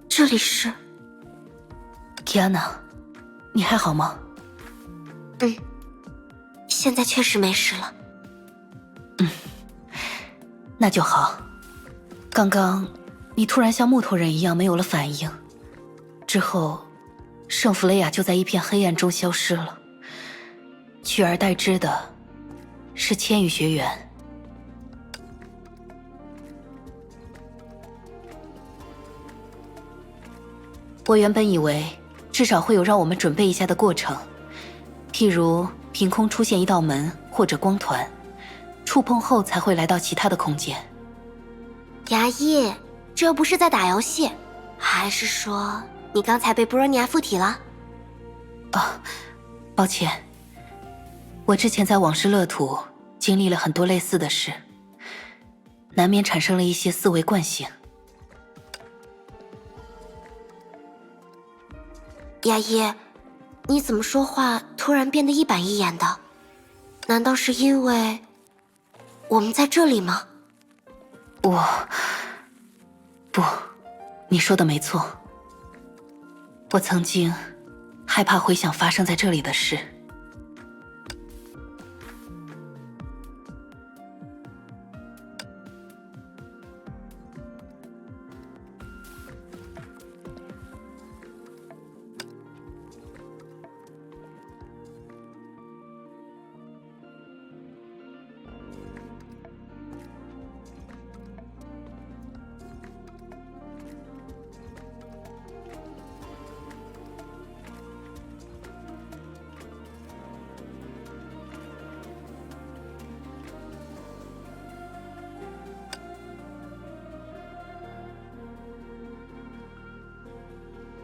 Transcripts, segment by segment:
这里是 Kiana， 你还好吗？现在确实没事了。那就好。刚刚你突然像木头人一样没有了反应，之后圣弗雷亚就在一片黑暗中消失了，取而代之的是千羽学园。我原本以为至少会有让我们准备一下的过程，譬如凭空出现一道门或者光团，触碰后才会来到其他的空间。牙医，这又不是在打游戏，还是说你刚才被布罗尼亚附体了？抱歉，我之前在往事乐土经历了很多类似的事，难免产生了一些思维惯性。牙医，你怎么说话突然变得一板一眼的？难道是因为我们在这里吗？不，你说的没错。我曾经害怕回想发生在这里的事。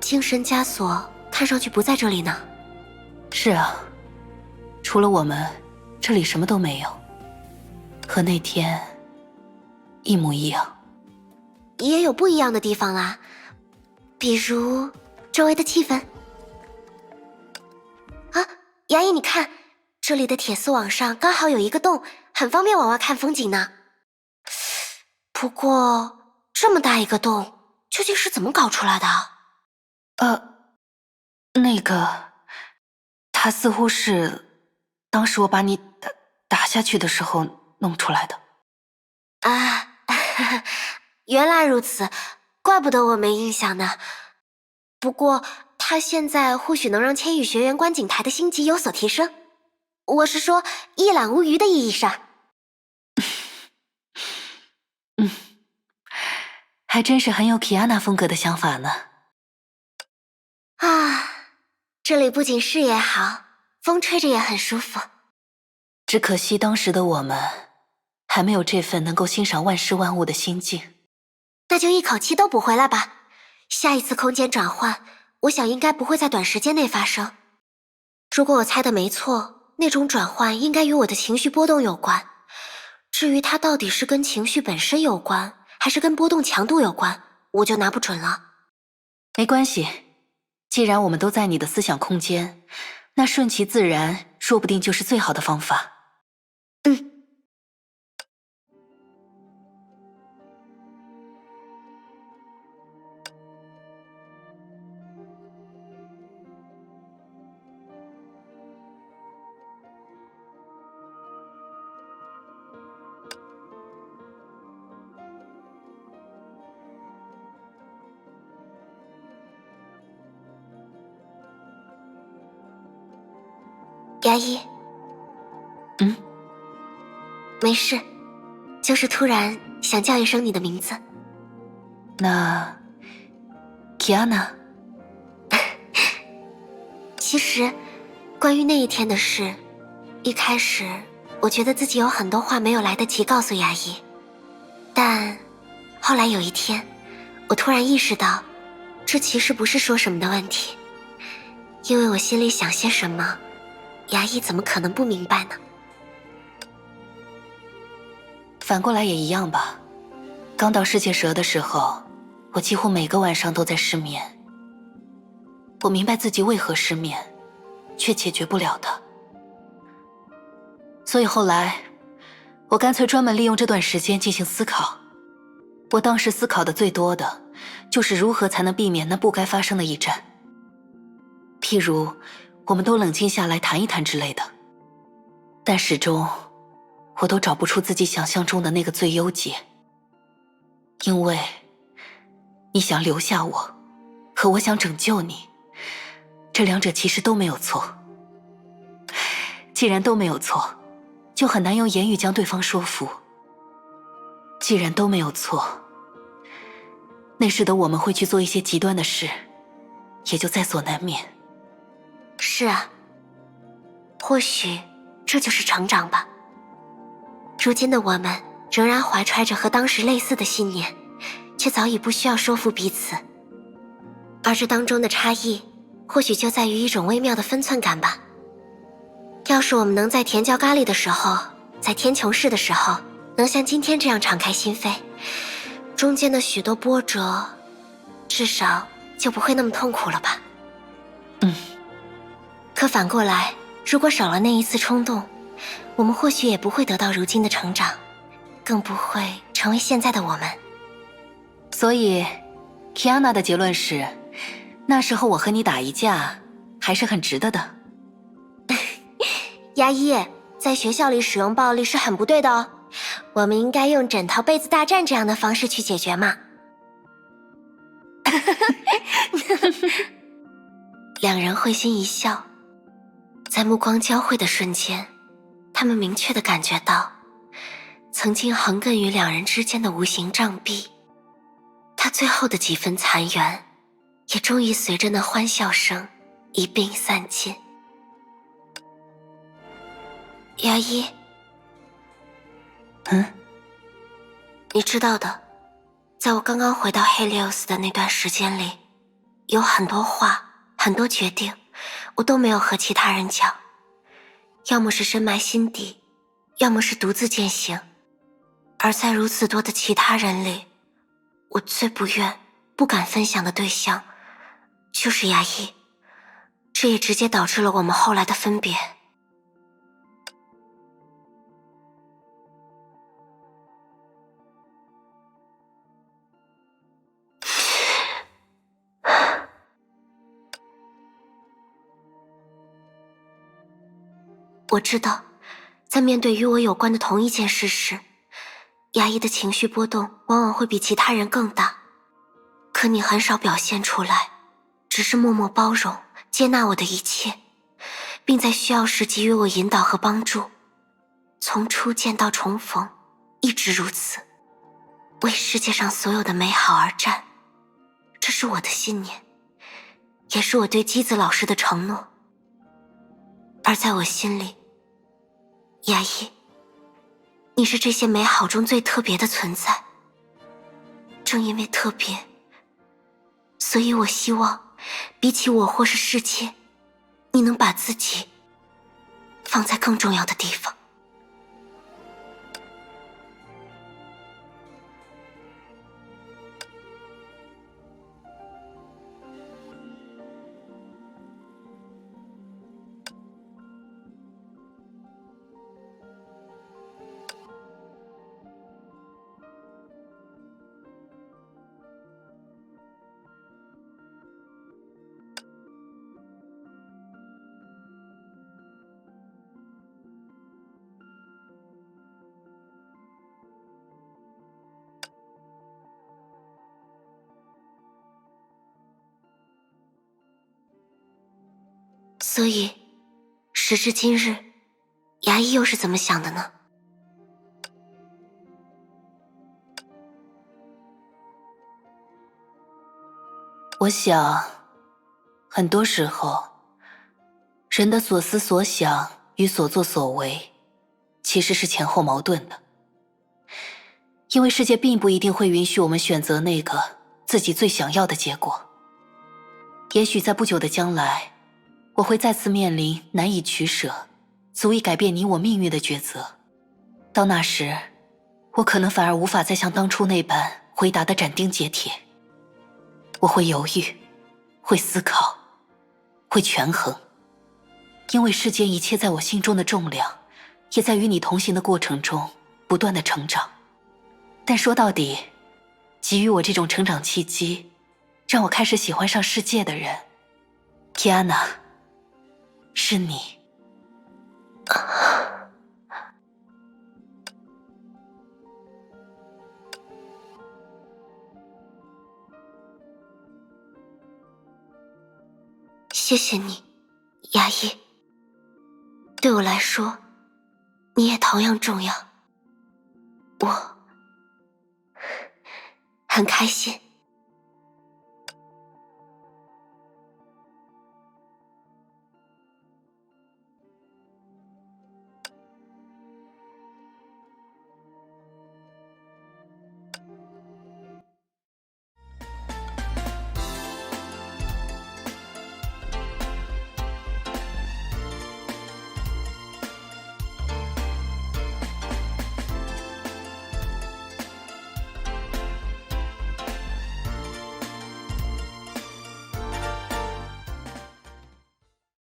精神枷锁看上去不在这里呢。是啊，除了我们，这里什么都没有，和那天一模一样。也有不一样的地方啦，比如周围的气氛。啊，牙医，你看，这里的铁丝网上刚好有一个洞，很方便往外看风景呢。不过，这么大一个洞，究竟是怎么搞出来的？他似乎是当时我把你打下去的时候弄出来的。啊，原来如此，怪不得我没印象呢。不过，他现在或许能让千羽学园观景台的星级有所提升。我是说，一览无余的意义上。还真是很有 Kiana 风格的想法呢。啊，这里不仅视野好，风吹着也很舒服。只可惜当时的我们还没有这份能够欣赏万事万物的心境。那就一口气都补回来吧。下一次空间转换，我想应该不会在短时间内发生。如果我猜的没错，那种转换应该与我的情绪波动有关。至于它到底是跟情绪本身有关，还是跟波动强度有关，我就拿不准了。没关系，既然我们都在你的思想空间，那顺其自然说不定就是最好的方法。牙医，没事，就是突然想叫一声你的名字。那 Kiana， 其实，关于那一天的事，一开始我觉得自己有很多话没有来得及告诉牙医，但后来有一天，我突然意识到，这其实不是说什么的问题，因为我心里想些什么，牙医怎么可能不明白呢？反过来也一样吧。刚到世界蛇的时候，我几乎每个晚上都在失眠。我明白自己为何失眠，却解决不了它。所以后来，我干脆专门利用这段时间进行思考。我当时思考的最多的，就是如何才能避免那不该发生的一战。譬如，我们都冷静下来谈一谈之类的。但始终，我都找不出自己想象中的那个最优解。因为，你想留下我，和我想拯救你，这两者其实都没有错。既然都没有错，就很难用言语将对方说服。既然都没有错，那时的我们会去做一些极端的事，也就在所难免。是啊，或许这就是成长吧。如今的我们仍然怀揣着和当时类似的信念，却早已不需要说服彼此。而这当中的差异，或许就在于一种微妙的分寸感吧。要是我们能在甜椒咖喱的时候，在天穹市的时候，能像今天这样敞开心扉，中间的许多波折，至少就不会那么痛苦了吧。可反过来，如果少了那一次冲动，我们或许也不会得到如今的成长，更不会成为现在的我们。所以 Kiana 的结论是，那时候我和你打一架还是很值得的。牙医，在学校里使用暴力是很不对的哦，我们应该用枕头被子大战这样的方式去解决嘛。两人会心一笑，在目光交汇的瞬间，他们明确地感觉到曾经横亘于两人之间的无形障壁，它最后的几分残垣也终于随着那欢笑声一并散尽。牙医，你知道的，在我刚刚回到 Helios 的那段时间里，有很多话，很多决定，我都没有和其他人讲，要么是深埋心底，要么是独自践行。而在如此多的其他人里，我最不愿、不敢分享的对象，就是牙医。这也直接导致了我们后来的分别。我知道，在面对与我有关的同一件事时，牙医的情绪波动往往会比其他人更大。可你很少表现出来，只是默默包容、接纳我的一切，并在需要时给予我引导和帮助。从初见到重逢，一直如此，为世界上所有的美好而战。这是我的信念，也是我对姬子老师的承诺。而在我心里，牙医，你是这些美好中最特别的存在。正因为特别，所以我希望，比起我或是世界，你能把自己放在更重要的地方。所以，时至今日，牙医又是怎么想的呢？我想，很多时候，人的所思所想与所作所为，其实是前后矛盾的。因为世界并不一定会允许我们选择那个自己最想要的结果。也许在不久的将来，我会再次面临难以取舍、足以改变你我命运的抉择。到那时，我可能反而无法再像当初那般回答的斩钉截铁。我会犹豫，会思考，会权衡。因为世间一切在我心中的重量，也在与你同行的过程中不断的成长。但说到底，给予我这种成长契机，让我开始喜欢上世界的人，提安娜，是你。谢谢你，牙医。对我来说，你也同样重要。我很开心